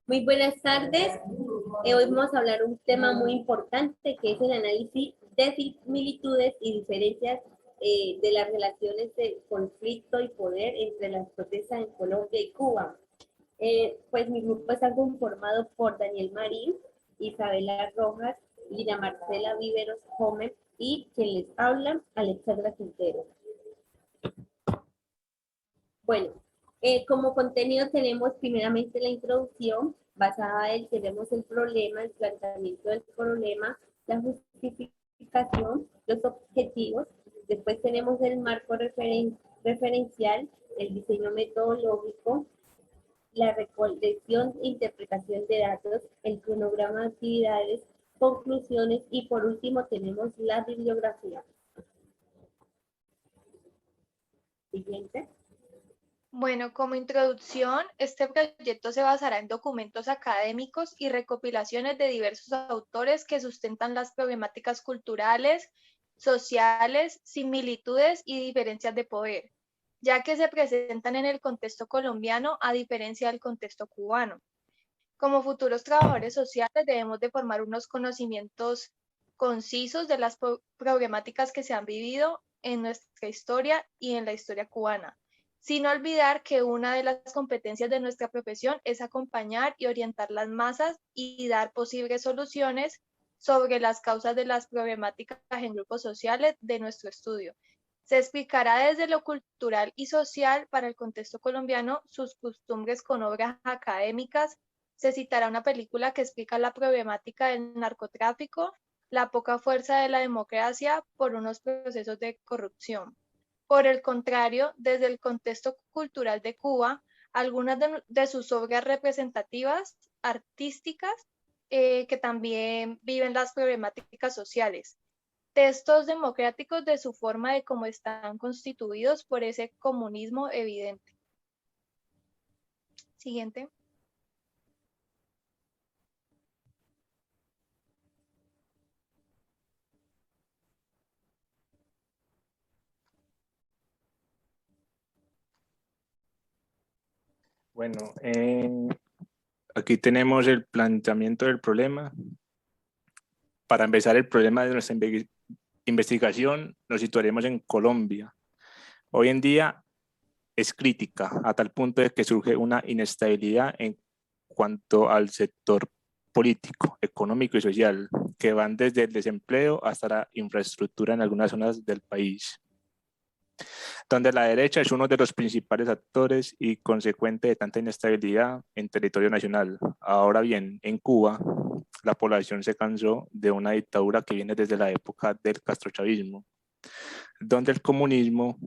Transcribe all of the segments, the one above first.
Muy buenas tardes. Hoy vamos a hablar un tema muy importante que es el análisis de similitudes y diferencias de las relaciones de conflicto y poder entre las protestas en Colombia y Cuba. Pues mi grupo está conformado por Daniel Marín, Isabela Rojas, Lina Marcela Viveros Gómez y quien les habla, Alexandra Quintero. Bueno, como contenido tenemos primeramente la introducción, basada en tenemos el problema, el planteamiento del problema, la justificación, los objetivos, después tenemos el marco referencial, el diseño metodológico, la recolección e interpretación de datos, el cronograma de actividades, conclusiones y por último tenemos la bibliografía. Siguiente. Bueno, como introducción, este proyecto se basará en documentos académicos y recopilaciones de diversos autores que sustentan las problemáticas culturales, sociales, similitudes y diferencias de poder, ya que se presentan en el contexto colombiano a diferencia del contexto cubano. Como futuros trabajadores sociales debemos de formar unos conocimientos concisos de las problemáticas que se han vivido en nuestra historia y en la historia cubana, sin olvidar que una de las competencias de nuestra profesión es acompañar y orientar las masas y dar posibles soluciones sobre las causas de las problemáticas en grupos sociales de nuestro estudio. Se explicará desde lo cultural y social para el contexto colombiano sus costumbres con obras académicas. Se citará una película que explica la problemática del narcotráfico, la poca fuerza de la democracia por unos procesos de corrupción. Por el contrario, desde el contexto cultural de Cuba, algunas de sus obras representativas, artísticas, que también viven las problemáticas sociales. Textos democráticos de su forma de cómo están constituidos por ese comunismo evidente. Siguiente. Bueno, aquí tenemos el planteamiento del problema. Para empezar el problema de nuestra investigación, nos situaremos en Colombia. Hoy en día es crítica a tal punto de que surge una inestabilidad en cuanto al sector político, económico y social, que van desde el desempleo hasta la infraestructura en algunas zonas del país, donde la derecha es uno de los principales actores y consecuente de tanta inestabilidad en territorio nacional. Ahora bien, en Cuba, la población se cansó de una dictadura que viene desde la época del castrochavismo, donde el comunismo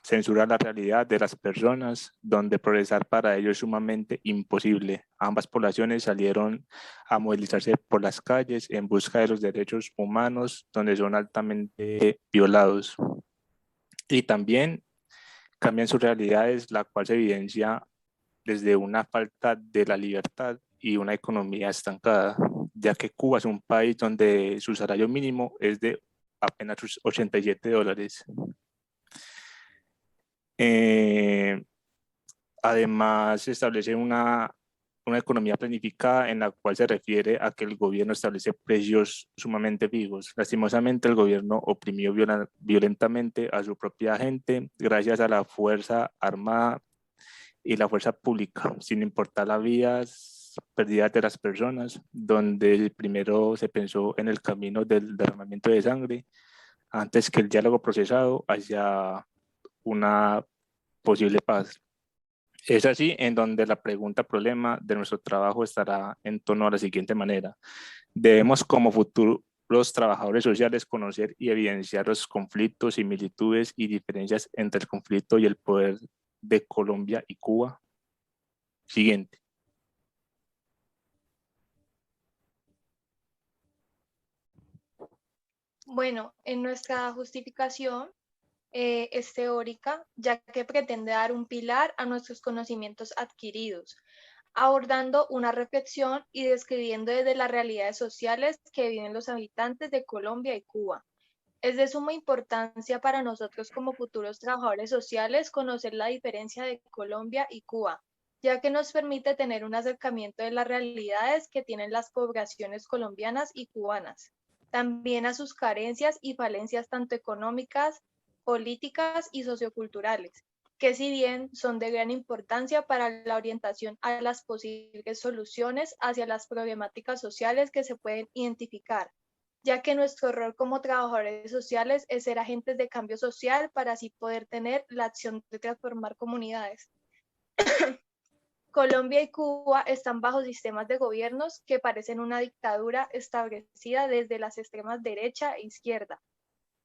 censura la realidad de las personas, donde progresar para ellos es sumamente imposible. Ambas poblaciones salieron a movilizarse por las calles en busca de los derechos humanos, donde son altamente violados. Y también cambian sus realidades, la cual se evidencia desde una falta de la libertad y una economía estancada, ya que Cuba es un país donde su salario mínimo es de apenas $87. Además, se establece una economía planificada en la cual se refiere a que el gobierno establece precios sumamente fijos. Lastimosamente, el gobierno oprimió violentamente a su propia gente gracias a la fuerza armada y la fuerza pública, sin importar las vidas perdidas de las personas, donde primero se pensó en el camino del derramamiento de sangre antes que el diálogo procesado hacia una posible paz. Es así en donde la pregunta problema de nuestro trabajo estará en torno a la siguiente manera. Debemos como futuros trabajadores sociales conocer y evidenciar los conflictos, similitudes y diferencias entre el conflicto y el poder de Colombia y Cuba. Siguiente. Bueno, en nuestra justificación es teórica, ya que pretende dar un pilar a nuestros conocimientos adquiridos, abordando una reflexión y describiendo desde las realidades sociales que viven los habitantes de Colombia y Cuba. Es de suma importancia para nosotros como futuros trabajadores sociales conocer la diferencia de Colombia y Cuba, ya que nos permite tener un acercamiento de las realidades que tienen las poblaciones colombianas y cubanas, también a sus carencias y falencias tanto económicas, políticas y socioculturales, que si bien son de gran importancia para la orientación a las posibles soluciones hacia las problemáticas sociales que se pueden identificar, ya que nuestro rol como trabajadores sociales es ser agentes de cambio social para así poder tener la acción de transformar comunidades. Colombia y Cuba están bajo sistemas de gobiernos que parecen una dictadura establecida desde las extremas derecha e izquierda,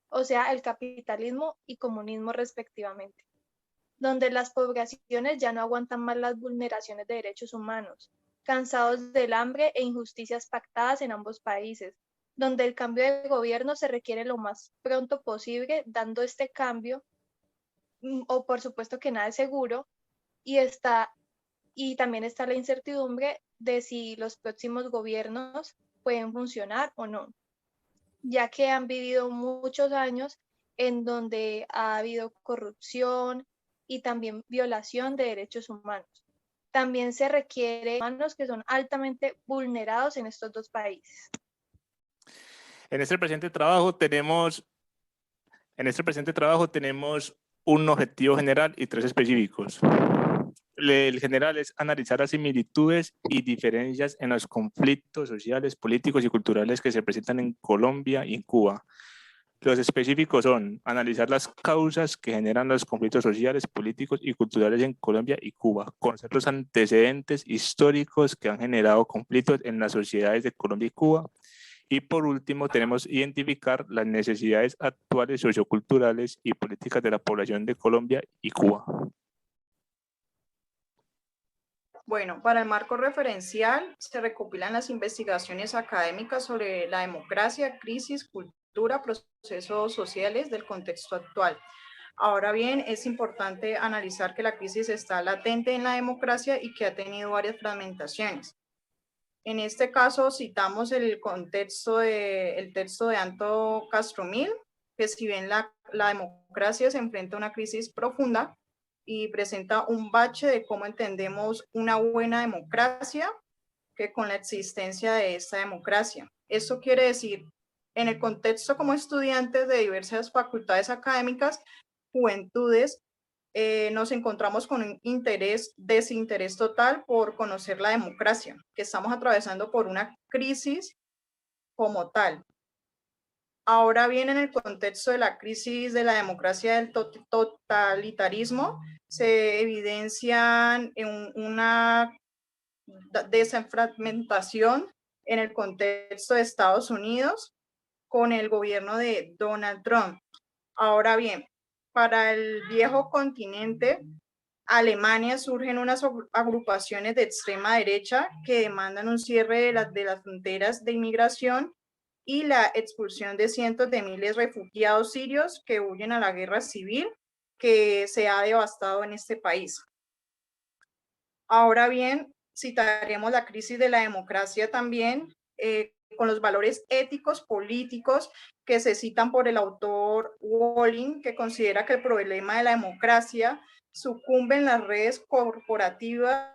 o sea, el capitalismo y comunismo respectivamente, donde las poblaciones ya no aguantan más las vulneraciones de derechos humanos, cansados del hambre e injusticias pactadas en ambos países, donde el cambio de gobierno se requiere lo más pronto posible, dando este cambio, o por supuesto que nada es seguro, y también está la incertidumbre de si los próximos gobiernos pueden funcionar o no, ya que han vivido muchos años en donde ha habido corrupción y también violación de derechos humanos. También se requiere humanos que son altamente vulnerados en estos dos países. En este presente trabajo tenemos un objetivo general y 3 específicos. El general es analizar las similitudes y diferencias en los conflictos sociales, políticos y culturales que se presentan en Colombia y en Cuba. Los específicos son analizar las causas que generan los conflictos sociales, políticos y culturales en Colombia y Cuba, conocer los antecedentes históricos que han generado conflictos en las sociedades de Colombia y Cuba. Y por último, tenemos identificar las necesidades actuales socioculturales y políticas de la población de Colombia y Cuba. Bueno, para el marco referencial se recopilan las investigaciones académicas sobre la democracia, crisis, cultura, procesos sociales del contexto actual. Ahora bien, es importante analizar que la crisis está latente en la democracia y que ha tenido varias fragmentaciones. En este caso citamos el texto de Anto Castromil, que si bien la democracia se enfrenta a una crisis profunda y presenta un bache de cómo entendemos una buena democracia que con la existencia de esta democracia. Esto quiere decir, en el contexto como estudiantes de diversas facultades académicas, juventudes, nos encontramos con un desinterés total por conocer la democracia, que estamos atravesando por una crisis como tal. Ahora bien, en el contexto de la crisis de la democracia del totalitarismo, se evidencian una desfragmentación en el contexto de Estados Unidos con el gobierno de Donald Trump. Ahora bien, para el viejo continente, Alemania, surgen unas agrupaciones de extrema derecha que demandan un cierre de las fronteras de inmigración y la expulsión de cientos de miles de refugiados sirios que huyen a la guerra civil que se ha devastado en este país. Ahora bien, citaremos la crisis de la democracia también, con los valores éticos, políticos que se citan por el autor Walling, que considera que el problema de la democracia sucumbe en las redes corporativas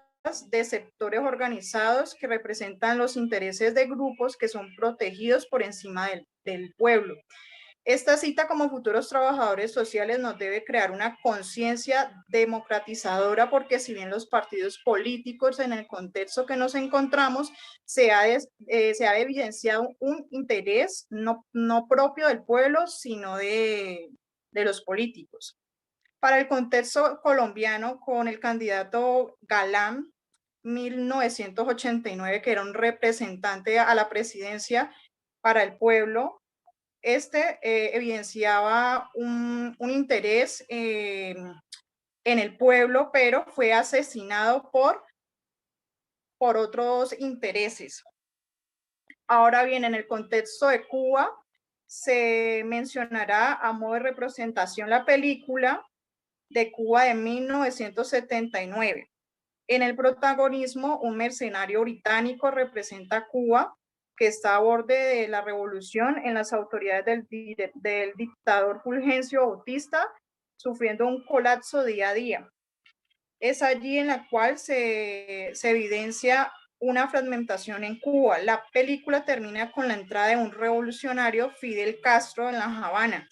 de sectores organizados que representan los intereses de grupos que son protegidos por encima del pueblo. Esta cita como futuros trabajadores sociales nos debe crear una conciencia democratizadora porque si bien los partidos políticos en el contexto que nos encontramos se ha evidenciado un interés no propio del pueblo, sino de los políticos. Para el contexto colombiano, con el candidato Galán, 1989, que era un representante a la presidencia para el pueblo, evidenciaba un interés en el pueblo, pero fue asesinado por otros intereses. Ahora bien, en el contexto de Cuba, se mencionará a modo de representación la película de Cuba de 1979. En el protagonismo, un mercenario británico representa a Cuba, que está a borde de la revolución en las autoridades del dictador Fulgencio Bautista, sufriendo un colapso día a día. Es allí en la cual se evidencia una fragmentación en Cuba. La película termina con la entrada de un revolucionario, Fidel Castro, en La Habana.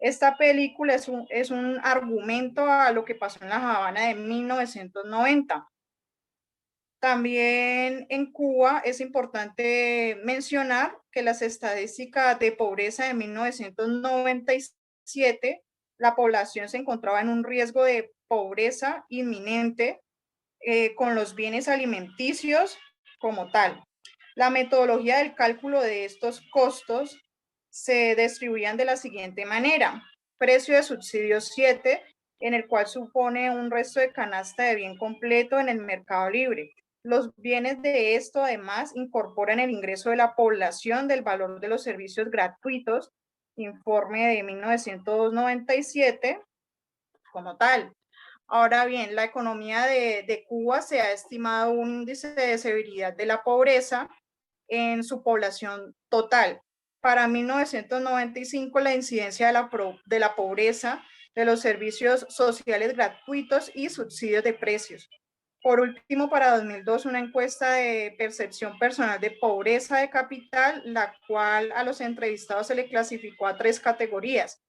Esta película es un argumento a lo que pasó en La Habana de 1990. También en Cuba es importante mencionar que las estadísticas de pobreza de 1997, la población se encontraba en un riesgo de pobreza inminente con los bienes alimenticios como tal. La metodología del cálculo de estos costos se distribuían de la siguiente manera. Precio de subsidio 7, en el cual supone un resto de canasta de bien completo en el mercado libre. Los bienes de esto además incorporan el ingreso de la población del valor de los servicios gratuitos, informe de 1997 como tal. Ahora bien, la economía de Cuba se ha estimado un índice de severidad de la pobreza en su población total. Para 1995, la incidencia de la pobreza, de los servicios sociales gratuitos y subsidios de precios. Por último, para 2002, una encuesta de percepción personal de pobreza de capital, la cual a los entrevistados se le clasificó a 3 categorías: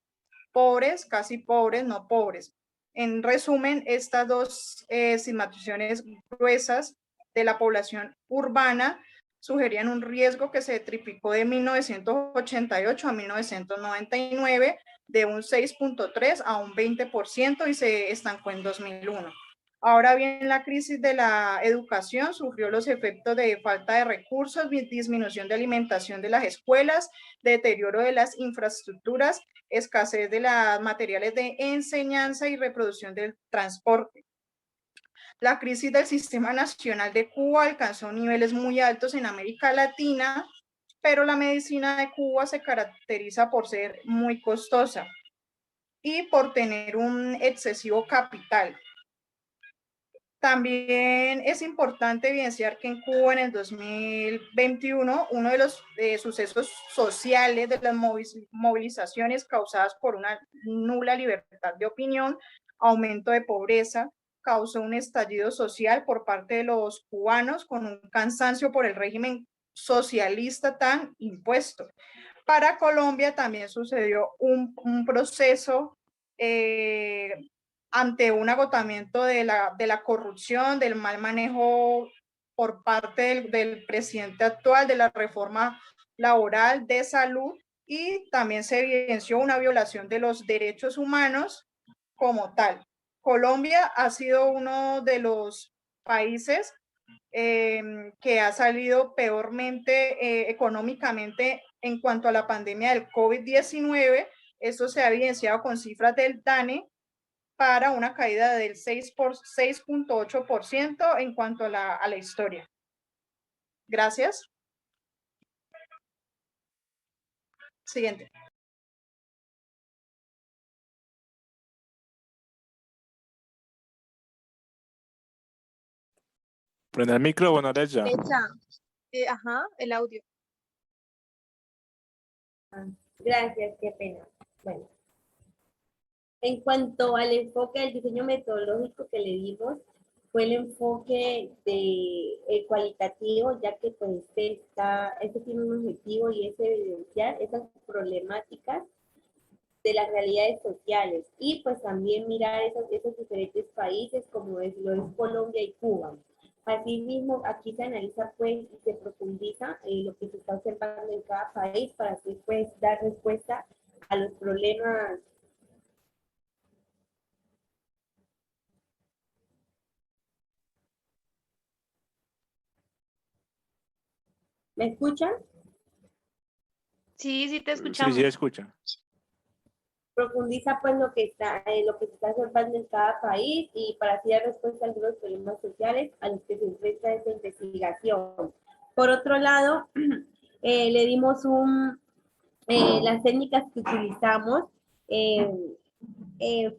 pobres, casi pobres, no pobres. En resumen, estas dos estigmatizaciones gruesas de la población urbana sugerían un riesgo que se triplicó de 1988 a 1999 de un 6.3 a un 20% y se estancó en 2001. Ahora bien, la crisis de la educación sufrió los efectos de falta de recursos, disminución de alimentación de las escuelas, deterioro de las infraestructuras, escasez de los materiales de enseñanza y reproducción del transporte. La crisis del Sistema Nacional de Cuba alcanzó niveles muy altos en América Latina, pero la medicina de Cuba se caracteriza por ser muy costosa y por tener un excesivo capital. También es importante evidenciar que en Cuba en el 2021, uno de los sucesos sociales de las movilizaciones causadas por una nula libertad de opinión, aumento de pobreza, causó un estallido social por parte de los cubanos con un cansancio por el régimen socialista tan impuesto. Para Colombia también sucedió un proceso ante un agotamiento de la corrupción, del mal manejo por parte del presidente actual, de la reforma laboral, de salud, y también se evidenció una violación de los derechos humanos como tal. Colombia ha sido uno de los países que ha salido peormente económicamente en cuanto a la pandemia del COVID-19. Esto se ha evidenciado con cifras del DANE para una caída del 6.8% en cuanto a la historia. Gracias. Siguiente. Prende el micro, bueno, ya. Ajá, el audio. Gracias, qué pena. Bueno, en cuanto al enfoque del diseño metodológico que le dimos, fue el enfoque cualitativo, ya que pues este tiene un objetivo y es evidenciar esas problemáticas de las realidades sociales y pues también mirar esos diferentes países como lo es Colombia y Cuba. Asimismo, aquí se analiza pues y se profundiza lo que se está observando en cada país para así pues dar respuesta a los problemas. ¿Me escuchan? Sí, sí te Sí, escuchamos. sí, escucha. Profundiza pues lo que se está observando en cada país y para así dar respuesta a algunos problemas sociales a los que se enfrenta esta investigación. Por otro lado, le dimos las técnicas que utilizamos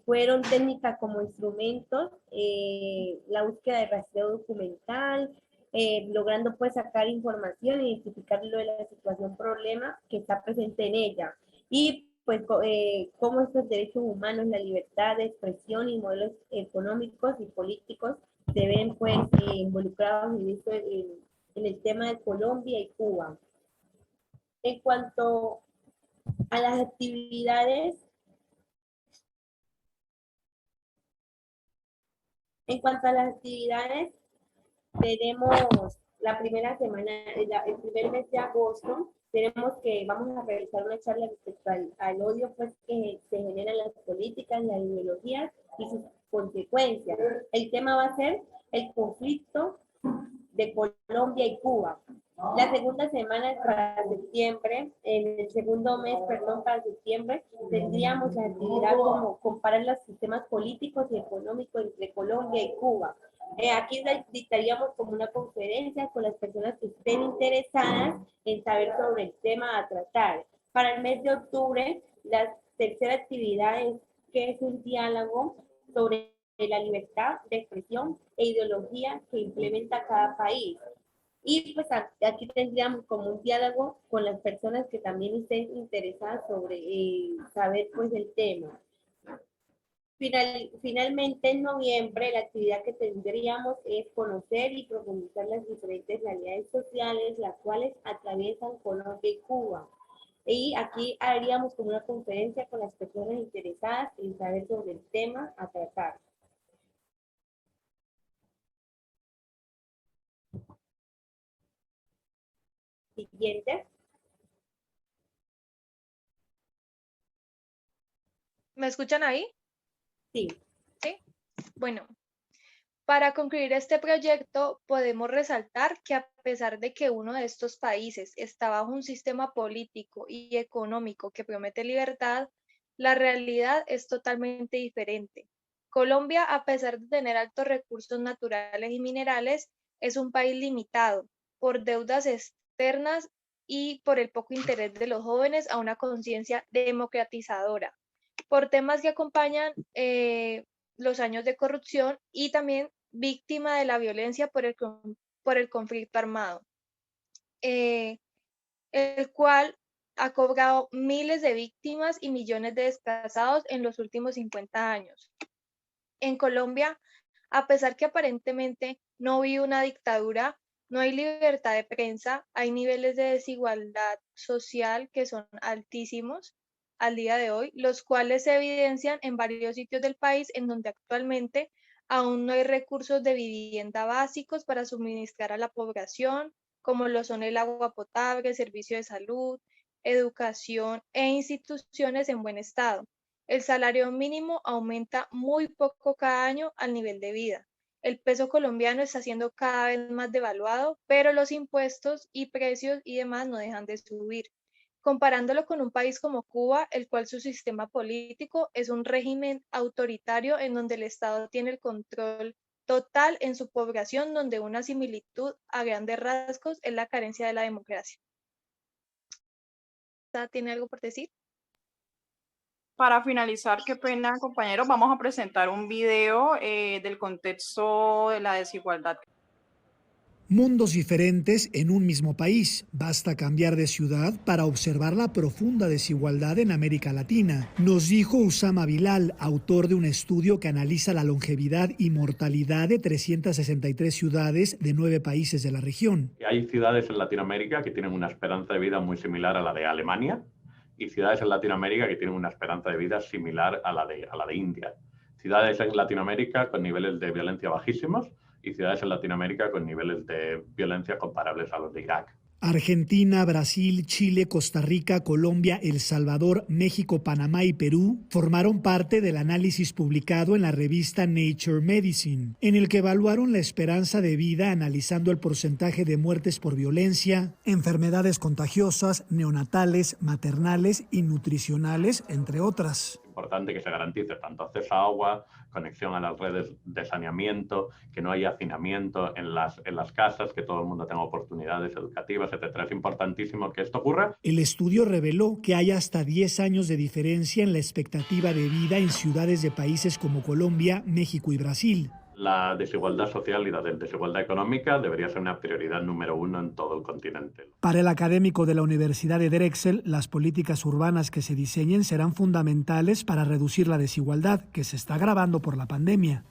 fueron técnicas como instrumentos, la búsqueda de rastreo documental, logrando pues sacar información, identificar lo de la situación problema que está presente en ella. Y pues cómo estos derechos humanos, la libertad de expresión y modelos económicos y políticos se ven pues involucrados en el tema de Colombia y Cuba. En cuanto a las actividades, tenemos la primera semana, el primer mes de agosto, vamos a realizar una charla respecto al odio pues, que se genera en las políticas, las ideologías y sus consecuencias. El tema va a ser el conflicto de Colombia y Cuba. La segunda semana para septiembre, en el segundo mes, perdón, para septiembre, tendríamos la actividad como comparar los sistemas políticos y económicos entre Colombia y Cuba. Aquí dictaríamos como una conferencia con las personas que estén interesadas en saber sobre el tema a tratar. Para el mes de octubre, la tercera actividad es que es un diálogo sobre la libertad de expresión e ideología que implementa cada país. Y pues aquí tendríamos como un diálogo con las personas que también estén interesadas sobre saber pues el tema. Finalmente, en noviembre, la actividad que tendríamos es conocer y profundizar las diferentes realidades sociales, las cuales atraviesan Colombia y Cuba. Y aquí haríamos como una conferencia con las personas interesadas en saber sobre el tema a tratar. Siguiente. ¿Me escuchan ahí? Sí. Sí. Bueno, para concluir este proyecto, podemos resaltar que a pesar de que uno de estos países está bajo un sistema político y económico que promete libertad, la realidad es totalmente diferente. Colombia, a pesar de tener altos recursos naturales y minerales, es un país limitado por deudas externas y por el poco interés de los jóvenes a una conciencia democratizadora, por temas que acompañan los años de corrupción y también víctima de la violencia por el conflicto armado, el cual ha cobrado miles de víctimas y millones de desplazados en los últimos 50 años. En Colombia, a pesar que aparentemente no vive una dictadura, no hay libertad de prensa, hay niveles de desigualdad social que son altísimos al día de hoy, los cuales se evidencian en varios sitios del país en donde actualmente aún no hay recursos de vivienda básicos para suministrar a la población, como lo son el agua potable, servicio de salud, educación e instituciones en buen estado. El salario mínimo aumenta muy poco cada año al nivel de vida. El peso colombiano está siendo cada vez más devaluado, pero los impuestos y precios y demás no dejan de subir. Comparándolo con un país como Cuba, el cual su sistema político es un régimen autoritario en donde el Estado tiene el control total en su población, donde una similitud a grandes rasgos es la carencia de la democracia. ¿Tiene algo por decir? Para finalizar, qué pena, compañeros, vamos a presentar un video del contexto de la desigualdad. Mundos diferentes en un mismo país. Basta cambiar de ciudad para observar la profunda desigualdad en América Latina. Nos dijo Usama Bilal, autor de un estudio que analiza la longevidad y mortalidad de 363 ciudades de 9 países de la región. Hay ciudades en Latinoamérica que tienen una esperanza de vida muy similar a la de Alemania y ciudades en Latinoamérica que tienen una esperanza de vida similar a la de India. Ciudades en Latinoamérica con niveles de violencia bajísimos y ciudades en Latinoamérica con niveles de violencia comparables a los de Irak. Argentina, Brasil, Chile, Costa Rica, Colombia, El Salvador, México, Panamá y Perú formaron parte del análisis publicado en la revista Nature Medicine, en el que evaluaron la esperanza de vida analizando el porcentaje de muertes por violencia, enfermedades contagiosas, neonatales, maternales y nutricionales, entre otras. Es importante que se garantice tanto acceso a agua, conexión a las redes de saneamiento, que no haya hacinamiento en las casas, que todo el mundo tenga oportunidades educativas, etc. Es importantísimo que esto ocurra. El estudio reveló que hay hasta 10 años de diferencia en la expectativa de vida en ciudades de países como Colombia, México y Brasil. La desigualdad social y la desigualdad económica debería ser una prioridad número 1 en todo el continente. Para el académico de la Universidad de Drexel, las políticas urbanas que se diseñen serán fundamentales para reducir la desigualdad que se está agravando por la pandemia.